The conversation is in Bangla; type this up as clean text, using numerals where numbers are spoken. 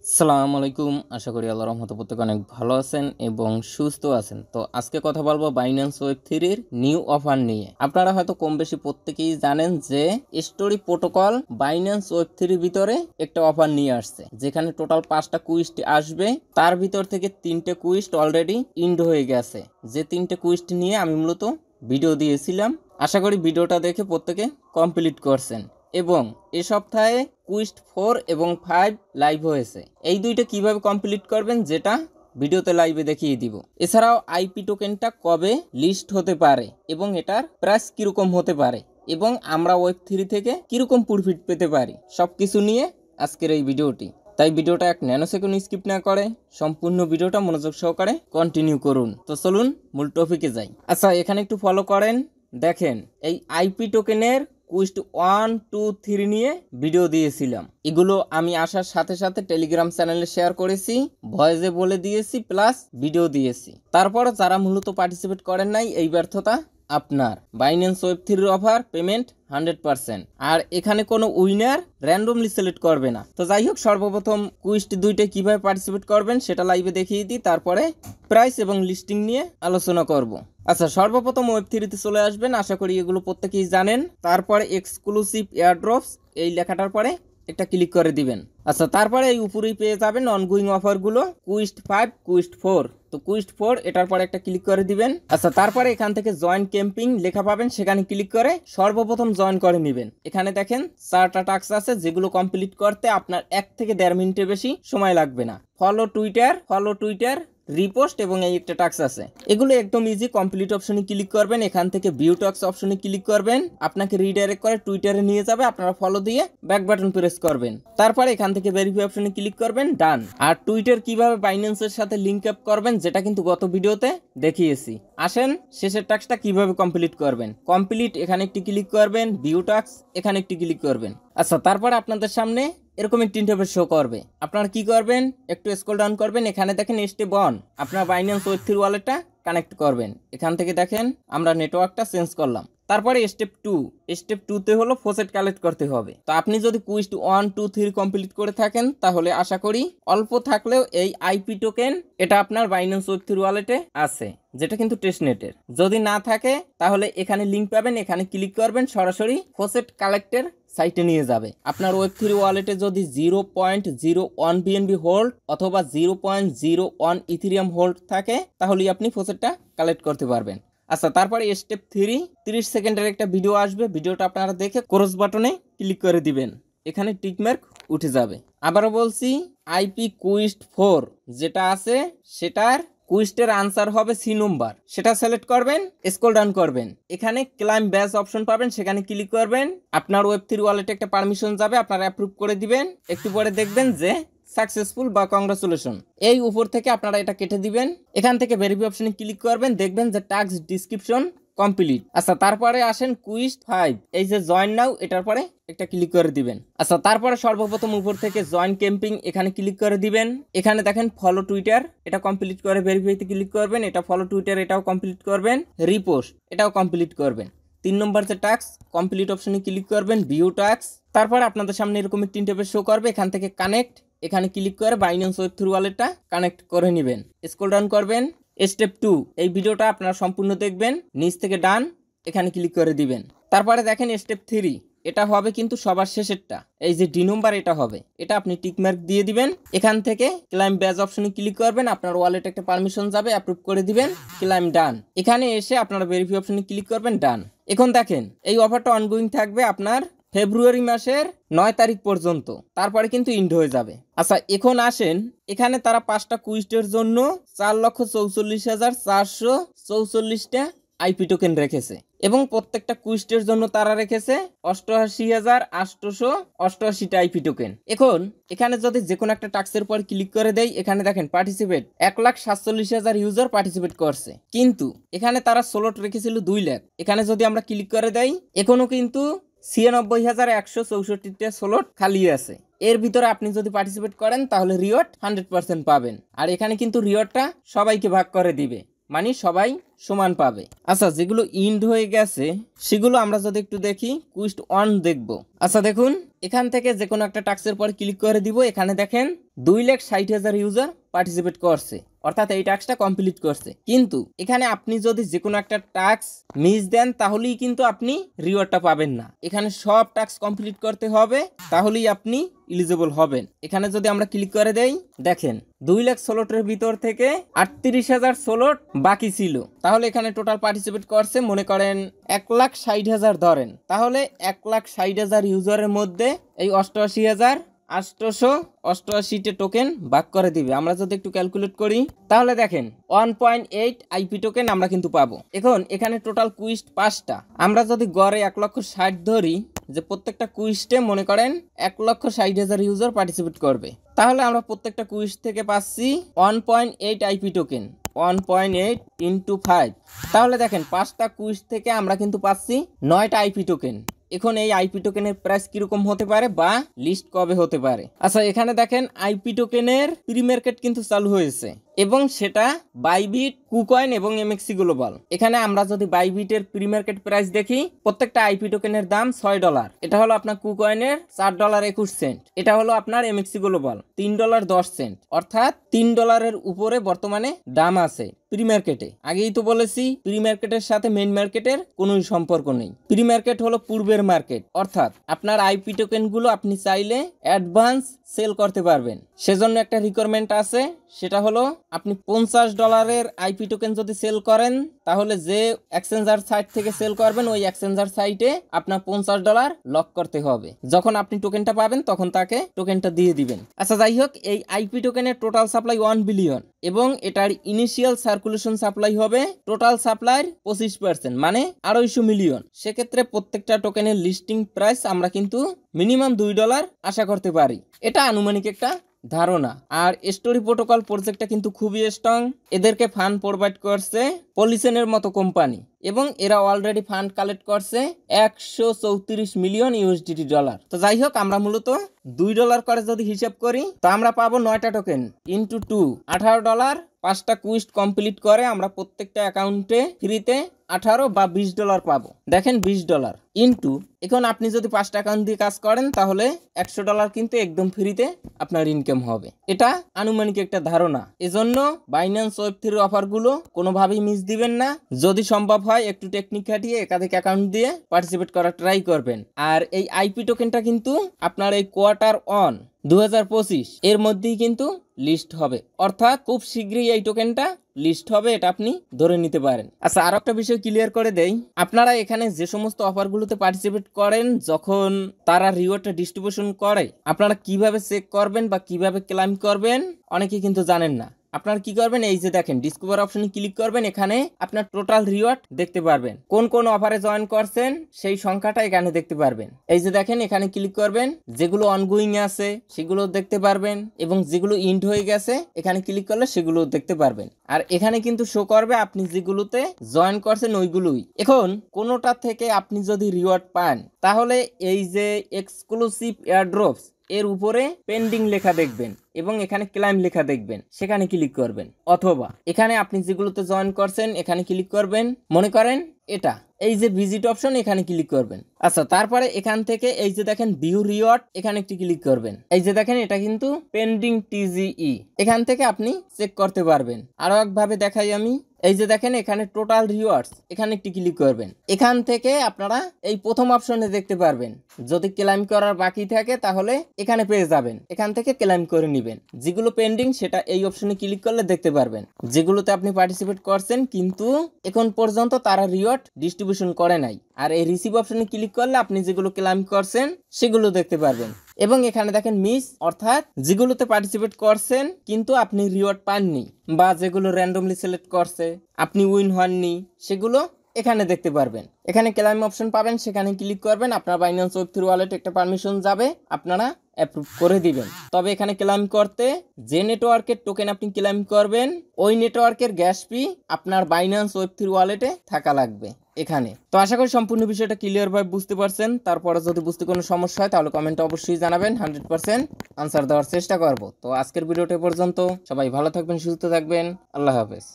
আসসালামু আলাইকুম। আশা করি আল্লাহর রহমতে প্রত্যেকে অনেক ভালো আছেন এবং সুস্থ আছেন। তো আজকে কথা বলবো বাইন্যান্স ওয়েব থ্রির নিউ অফার নিয়ে। আপনারা হয়তো কম বেশি প্রত্যেকেই জানেন যে স্টোরি প্রোটোকল বাইন্যান্স ওয়েব থ্রির ভিতরে একটা অফার নিয়ে আসছে, যেখানে টোটাল 5টা কুইস্ট আসবে। তার ভিতর থেকে 3টে কুইস্ট অলরেডি ইন্ড হয়ে গেছে। যে 3টে কুইস্ট নিয়ে আমি মূলত ভিডিও দিয়েছিলাম। আশা করি ভিডিওটা দেখে প্রত্যেকে কমপ্লিট করছেন। এবং এ সপ্তাহে কুইস্ট 4 এবং 5 লাইভ হয়েছে। এই দুইটা কিভাবে কমপ্লিট করবেন যেটা ভিডিওতে লাইভে দেখিয়ে দিব। এছাড়াও আইপি টোকেনটা কবে লিস্ট হতে পারে এবং এটার প্রাইস কিরকম হতে পারে এবং আমরা ওয়েব থ্রি থেকে কিরকম প্রফিট পেতে পারি, সবকিছু নিয়ে আজকের এই ভিডিওটি। তাই ভিডিওটা 1 ন্যানোসেকেন্ড স্কিপ না করে সম্পূর্ণ ভিডিওটা মনোযোগ সহকারে কন্টিনিউ করুন। তো চলুন মূল টপিকে যাই। আচ্ছা, এখানে একটু ফলো করেন। দেখেন, এই আইপি টোকেনের কুইস্ট 1, 2, 3 নিয়ে ভিডিও দিয়েছিলাম। এগুলো আমি আসার সাথে সাথে টেলিগ্রাম চ্যানেলে শেয়ার করেছি, ভয়েসে বলে দিয়েছি, প্লাস ভিডিও দিয়েছি। তারপর যারা মূলত পার্টিসিপেট করেন নাই, এই ব্যর্থতা আপনার। বাইন্যান্স ওয়েব থ্রির অফার পেমেন্ট 100%, আর এখানে কোনো উইনার র্যান্ডমলি সিলেক্ট করবে না। তো যাই হোক, সর্বপ্রথম কুইস্ট 2টা কিভাবে পার্টিসিপেট করবেন সেটা লাইভে দেখিয়ে দিই, তারপরে প্রাইস এবং লিস্টিং নিয়ে আলোচনা করব। আচ্ছা, সর্বপ্রথম ওয়েব থ্রিতে চলে আসবেন। আশা করি এগুলো প্রত্যেকেই জানেন। তারপরে এক্সক্লুসিভ এয়ারড্রপস এই লেখাটার পরে একটা ক্লিক করে দিবেন। আচ্ছা, তারপরে এই উপরেই পেয়ে যাবেন অনগোয়িং অফারগুলো, কুইস্ট 5, কুইস্ট 4। তো কুইস্ট 4 এটার পরে একটা ক্লিক করে দিবেন। আচ্ছা, তারপরে এখান থেকে জয়েন ক্যাম্পিং লেখা পাবেন, সেখানে ক্লিক করে সর্বপ্রথম জয়েন করে নেবেন। এখানে দেখেন 4টা টাস্ক আছে, যেগুলো কমপ্লিট করতে আপনার 1 থেকে 1.5 মিনিটের বেশি সময় লাগবে না। ফলো টুইটার, রিপোস্ট এবং এই একটা টাস্ক আছে। এগুলো একদম ইজি। কমপ্লিট অপশনে ক্লিক করবেন, এখান থেকে ভিউ টাস্ক অপশনে ক্লিক করবেন, আপনাকে রিডাইরেক্ট করে টুইটারে নিয়ে যাবে। আপনারা ফলো দিয়ে ব্যাক বাটন প্রেস করবেন। তারপরে এখান থেকে ভেরিফাই অপশনে ক্লিক করবেন, ডান। আর টুইটার কিভাবে বাইন্যান্সের সাথে লিংক আপ করবেন যেটা কিন্তু গত ভিডিওতে দেখিয়েছি। আসেন শেষের টাস্কটা কিভাবে কমপ্লিট করবেন। কমপ্লিট এখানে একটি ক্লিক করবেন, ভিউ টাস্ক এখানে একটি ক্লিক করবেন। আচ্ছা, তারপরে আপনাদের সামনে এরকম একটি ইন্টারফেস শো করবে। আপনারা কি করবেন, একটু স্ক্রল ডাউন করবেন, এখানে দেখেন স্টেপ 1 আপনার বাইন্যান্স ওয়েব থ্রি ওয়ালেটটা কানেক্ট করবেন। এখান থেকে দেখেন আমরা নেটওয়ার্কটা চেঞ্জ করলাম। তারপরে স্টেপ 2তে হলো ফসেট কালেক্ট করতে হবে। তো আপনি যদি কুইস্ট 1, 2, 3 কমপ্লিট করে থাকেন, তাহলে আশা করি অল্প থাকলেও এই আইপি টোকেন এটা আপনার বাইন্যান্স ওয়েব থ্রি ওয়ালেটে আছে, যেটা কিন্তু টেস্টনেটের। যদি না থাকে তাহলে এখানে লিংক পাবেন, এখানে ক্লিক করবেন, সরাসরি ফসেট কালেক্টের সাইটে নিয়ে যাবে। আপনার ওয়েব থ্রি ওয়ালেটে যদি 0.01 বিএনবি হোল্ড অথবা 0.01 ইথেরিয়াম হোল্ড থাকে, তাহলেই আপনি ফসেটটা কালেক্ট করতে পারবেন। আচ্ছা, তারপরে স্টেপ 3 30 সেকেন্ডের একটা ভিডিও আসবে। ভিডিওটা আপনারা দেখে ক্রস বাটনে ক্লিক করে দিবেন, এখানে টিকমার্ক উঠে যাবে। আবারও বলছি, আইপি কুইস্ট 4 যেটা আছে সেটার কুইস্টের আনসার হবে সি নম্বর, সেটা সিলেক্ট করবেন, স্ক্রল ডাউন করবেন, এখানে ক্লাইম ব্যাচ অপশন পাবেন, সেখানে ক্লিক করবেন। আপনার ওয়েব থ্রি ওয়ালেটে একটা পারমিশন যাবে, আপনারা অ্যাপ্রুভ করে দিবেন। একটু পরে দেখবেন যে সাকসেসফুল বা কংগ্রাচুলেশন। এই উপর থেকে আপনারা এটা কেটে দিবেন, এখান থেকে ভেরিফাই অপশনে ক্লিক করবেন, দেখবেন যে টাস্ক ডিসক্রিপশন কমপ্লিট। আচ্ছা, তারপরে আসেন কুইস্ট 5, এই যে জয়েন নাও এটার পরে একটা ক্লিক করে দিবেন। আচ্ছা, তারপরে সর্বপ্রথম উপর থেকে জয়েন ক্যাম্পিং এখানে ক্লিক করে দিবেন। এখানে দেখেন ফলো টুইটার, এটা কমপ্লিট করে ভেরিফাইতে ক্লিক করবেন। এটা ফলো টুইটার, এটাও কমপ্লিট করবেন। রিপোস্ট এটাও কমপ্লিট করবেন। 3 নম্বর যে টাস্ক কমপ্লিট অপশনে ক্লিক করবেন, ভিউ টাস্ক। তারপরে আপনাদের সামনে এরকম একটি ইন্টারফেস শো করবে, এখান থেকে কানেক্ট এখানে ক্লিক করে বাইন্যান্স ওয়েব থ্রি ওয়ালেটটা কানেক্ট করে নেবেন। স্ক্রল ডাউন করবেন, স্টেপ 2 এই ভিডিওটা আপনারা সম্পূর্ণ দেখবেন, নিচ থেকে ডান এখানে ক্লিক করে দিবেন। তারপরে দেখেন স্টেপ 3 এটা হবে কিন্তু সবার শেষেরটা, এই যে ডি নম্বর এটা হবে, এটা আপনি টিকমার্ক দিয়ে দিবেন। এখান থেকে ক্লাইম ব্যাচ অপশনে ক্লিক করবেন, আপনার ওয়ালেটে একটা পারমিশন যাবে, অ্যাপ্রুভ করে দিবেন, ক্লাইম ডান। এখানে এসে আপনারা ভেরিফাই অপশনে ক্লিক করবেন, ডান। এখন দেখেন এই অফারটা অনগোয়িং থাকবে আপনার ফেব্রুয়ারি মাসের 9 তারিখ পর্যন্ত, তারপরে কিন্তু ইন্ড হয়ে যাবে। আচ্ছা, এখন আসেন, এখানে তারা 5টা কুইস্টের জন্য 4,44,444টা আইপি টোকেন রেখেছে এবং প্রত্যেকটা কুইস্টের জন্য তারা রেখেছে 88,888টা আইপি টোকেন। এখন এখানে যদি যে কোনো একটা টাস্কের পর ক্লিক করে দেই, এখানে দেখেন পার্টিসিপেট 1,47,000 ইউজার পার্টিসিপেট করছে, কিন্তু এখানে তারা স্লট রেখেছিল 2 লাখ। এখানে যদি আমরা ক্লিক করে দেই, এখনো কিন্তু 96,164টা স্লট খালি আছে। এর ভিতরে আপনি যদি পার্টিসিপেট করেন তাহলে রিওয়ার্ড 100% পাবেন। আর এখানে কিন্তু রিওয়ার্ডটা সবাইকে ভাগ করে দিবে, মানে সবাই সমান পাবে। আচ্ছা, যেগুলো ইন্ড হয়ে গেছে সেগুলো আমরা যদি একটু দেখি, কুইস্ট 1 দেখব। আচ্ছা দেখুন, এখান থেকে যে কোনো একটা টাস্কের পর ক্লিক করে দিব। এখানে দেখেন 2,60,000 ইউজার পার্টিসিপেট করছে, অর্থাৎ এই টাস্কটা কমপ্লিট করছে। কিন্তু এখানে আপনি যদি যে কোনো একটা টাস্ক মিস দেন তাহলেই কিন্তু আপনি রিওয়ার্ডটা পাবেন না। এখানে সব টাস্ক কমপ্লিট করতে হবে, তাহলেই আপনি এলিজিবল হবেন। এখানে যদি আমরা ক্লিক করে দেই, দেখেন 2 লাখ স্লটের ভিতর থেকে 38,000 স্লট বাকি ছিল। তাহলে এখানে টোটাল পার্টিসিপেট করছে মনে করেন 1,60,000 ধরেন, তাহলে 1,60,000 ইউজারের মধ্যে এই 88,888 টোকেন ভাগ করে দিবে। আমরা যদি একটু ক্যালকুলেট করি তাহলে দেখেন 1.8 আইপি টোকেন আমরা কিন্তু পাবো। এখন এখানে টোটাল কুইস্ট 5টা, আমরা যদি গড়ে 1,60,000 ধরি, যে প্রত্যেকটা কুইস্টে মনে করেন 1,60,000 ইউজার পার্টিসিপেট করবে, তাহলে আমরা প্রত্যেকটা কুইস্ট থেকে পাচ্ছি 1.8 আইপি টোকেন। 1.8 × 5, তাহলে দেখেন 5টা কুইস্ট থেকে আমরা কিন্তু পাচ্ছি 9টা আইপি টোকেন। এখন এই আইপি টোকেনের প্রাইস কিরকম হতে পারে বা লিস্ট কবে হতে পারে? আচ্ছা, এখানে দেখেন আইপি টোকেনের প্রি মার্কেট কিন্তু চালু হয়েছে এবং সেটা বাইবিট, কুকয়েন এবং এমএক্সি গ্লোবাল। এখানে আমরা যদি বাইবিটের প্রি মার্কেট প্রাইস দেখি, প্রত্যেকটা আইপি টোকেনের দাম $6। এটা হলো আপনার কুকয়েনের $4.21। এটা হলো আপনার এমএক্সি গ্লোবাল $3.10, অর্থাৎ $3 উপরে বর্তমানে দাম আছে প্রি মার্কেটে। আগেই তো বলেছি প্রি মার্কেটের সাথে মেইন মার্কেটের কোনো সম্পর্ক নেই। প্রি মার্কেট হলো পূর্বের মার্কেট, অর্থাৎ আপনার আইপি টোকেন গুলো আপনি চাইলে অ্যাডভান্স সেল করতে পারবেন। সেজন্য একটা রিকোয়ারমেন্ট আছে, সেটা হলো আপনি $50 আইপি টোকেন যদি সেল করেন, তাহলে যে এক্সচেঞ্জার সাইট থেকে সেল করবেন ওই এক্সচেঞ্জার সাইটে আপনার $50 লক করতে হবে। যখন আপনি টোকেনটা পাবেন তখন তাকে টোকেনটা দিয়ে দিবেন। আচ্ছা, যাই হোক, এই আইপি টোকেনের টোটাল সাপ্লাই 1 বিলিয়ন এবং এটার ইনিশিয়াল সার্কুলেশন সাপ্লাই হবে টোটাল সাপ্লাইয়ের 25%, মানে 250 মিলিয়ন। সেক্ষেত্রে প্রত্যেকটা টোকেনের লিস্টিং প্রাইস আমরা কিন্তু মিনিমাম $2 আশা করতে পারি। এটা আনুমানিক একটা ধারণা। আর স্টোরি প্রোটোকল প্রজেক্টটা কিন্তু খুবই স্ট্রং। এদেরকে ফান্ড প্রোভাইড করছে পলিসেনের মতো কোম্পানি এবং এরা অলরেডি ফান্ড কালেক্ট করছে $134 মিলিয়ন USD। তো যাই হোক, আমরা মূলত $2 করে যদি হিসাব করি তো আমরা পাবো 9টা টোকেন ইন্টু 2, $18। 5টা কুইস্ট কমপ্লিট করে আমরা প্রত্যেকটা অ্যাকাউন্টে ফ্রিতে $18 বা $20 পাবো। দেখেন $20 ইন্টু, এখন আপনি যদি 5টা অ্যাকাউন্ট দিয়ে কাজ করেন তাহলে $100 কিন্তু একদম ফ্রিতে আপনার ইনকাম হবে। এটা আনুমানিক একটা ধারণা। এজন্য বাইন্যান্স ওয়েব3 অফারগুলো কোনোভাবেই মিস দিবেন না। যদি সম্ভব হয় একটু টেকনিক খাটিয়ে একাধিক অ্যাকাউন্ট দিয়ে পার্টিসিপেট করার ট্রাই করবেন। আর এই আইপি টোকেনটা কিন্তু আপনার এই Q1 2025 এর মধ্যেই কিন্তু লিস্ট হবে, অর্থাৎ খুব শীঘ্রই এই টোকেনটা লিস্ট হবে, এটা আপনি ধরে নিতে পারেন। আচ্ছা, আরো একটা বিষয় ক্লিয়ার করে দেই, আপনারা এখানে যে সমস্ত অফারগুলোতে পার্টিসিপেট করেন, যখন তারা রিওয়ার্ডটা ডিস্ট্রিবিউশন করে, আপনারা কিভাবে চেক করবেন বা কিভাবে ক্লেম করবেন অনেকেই কিন্তু জানেন না। আপনারা কি করবেন, এই যে দেখেন ডিসকভার অপশনে ক্লিক করবেন, এখানে আপনার টোটাল রিওয়ার্ড দেখতে পারবেন। কোন কোন অফারে জয়েন করছেন সেই সংখ্যাটা এখানে দেখতে পারবেন। এই যে দেখেন এখানে ক্লিক করবেন, যেগুলো অনগোয়িং আছে সেগুলো দেখতে পারবেন এবং যেগুলো ইন্ড হয়ে গেছে এখানে ক্লিক করলে সেগুলো দেখতে পারবেন। আর এখানে কিন্তু শো করবে আপনি যেগুলোতে জয়েন করছেন ওইগুলোই। এখন কোনোটা থেকে আপনি যদি রিওয়ার্ড পান তাহলে এই যে এক্সক্লুসিভ এয়ারড্রপস এর উপরে পেন্ডিং লেখা দেখবেন এবং এখানে ক্লাইম লেখা দেখবেন, সেখানে ক্লিক করবেন। অথবা এখানে আপনি যেগুলোতে জয়েন করছেন এখানে ক্লিক করবেন, মনে করেন এটা এই যে ভিজিট অপশন, এখানে ক্লিক করবেন। আচ্ছা, তারপরে এখান থেকে এই যে দেখেন ভিউ রিওয়ার্ড, এখানে একটি ক্লিক করবেন। এই যে দেখেন এটা কিন্তু পেন্ডিং TGE, এখান থেকে আপনি চেক করতে পারবেন। আরো একভাবে দেখাই আমি, এই যে দেখেন এখানে টোটাল রিওয়ার্ডস, এখানে একটি ক্লিক করবেন। এখান থেকে আপনারা এই প্রথম অপশনে দেখতে পারবেন, যদি ক্লেম করার বাকি থাকে তাহলে এখানে পেয়ে যাবেন, এখান থেকে ক্লেম করে নেবেন। যেগুলো পেন্ডিং সেটা এই অপশনে ক্লিক করলে দেখতে পারবেন। যেগুলোতে আপনি পার্টিসিপেট করছেন কিন্তু এখন পর্যন্ত তারা রিওয়ার্ড ডিস্ট্রিবিউশন করে নাই, আর এই রিসিভ অপশনে ক্লিক করলে আপনি যেগুলো ক্লেম করছেন সেগুলো দেখতে পারবেন। এবং এখানে দেখেন মিস, অর্থাৎ যেগুলোতে পার্টিসিপেট করছেন কিন্তু আপনি রিওয়ার্ড পাননি বা যেগুলো র্যান্ডমলি সিলেক্ট করছে আপনি উইন হননি, সেগুলো এখানে দেখতে পারবেন। এখানে ক্লেম অপশন পাবেন, সেখানে ক্লিক করবেন। আপনার বাইন্যান্স ওয়েব3 ওয়ালেটে একটা পারমিশন যাবে, আপনারা অ্যাপ্রুভ করে দিবেন। তবে এখানে ক্লেম করতে যে নেটওয়ার্কের টোকেন আপনি ক্লেম করবেন ওই নেটওয়ার্কের গ্যাস ফি আপনার বাইন্যান্স ওয়েব3 ওয়ালেটে থাকা লাগবে এখানে। তো আশা করি সম্পূর্ণ বিষয়টা ক্লিয়ার ভাবে বুঝতে পারছেন। তারপরে যদি বুঝতে কোনো সমস্যা হয় তাহলে কমেন্টে অবশ্যই জানাবেন, 100% আনসার দেওয়ার চেষ্টা করব। তো আজকের ভিডিওটা পর্যন্ত, সবাই ভালো থাকবেন, সুস্থ থাকবেন, আল্লাহ হাফেজ।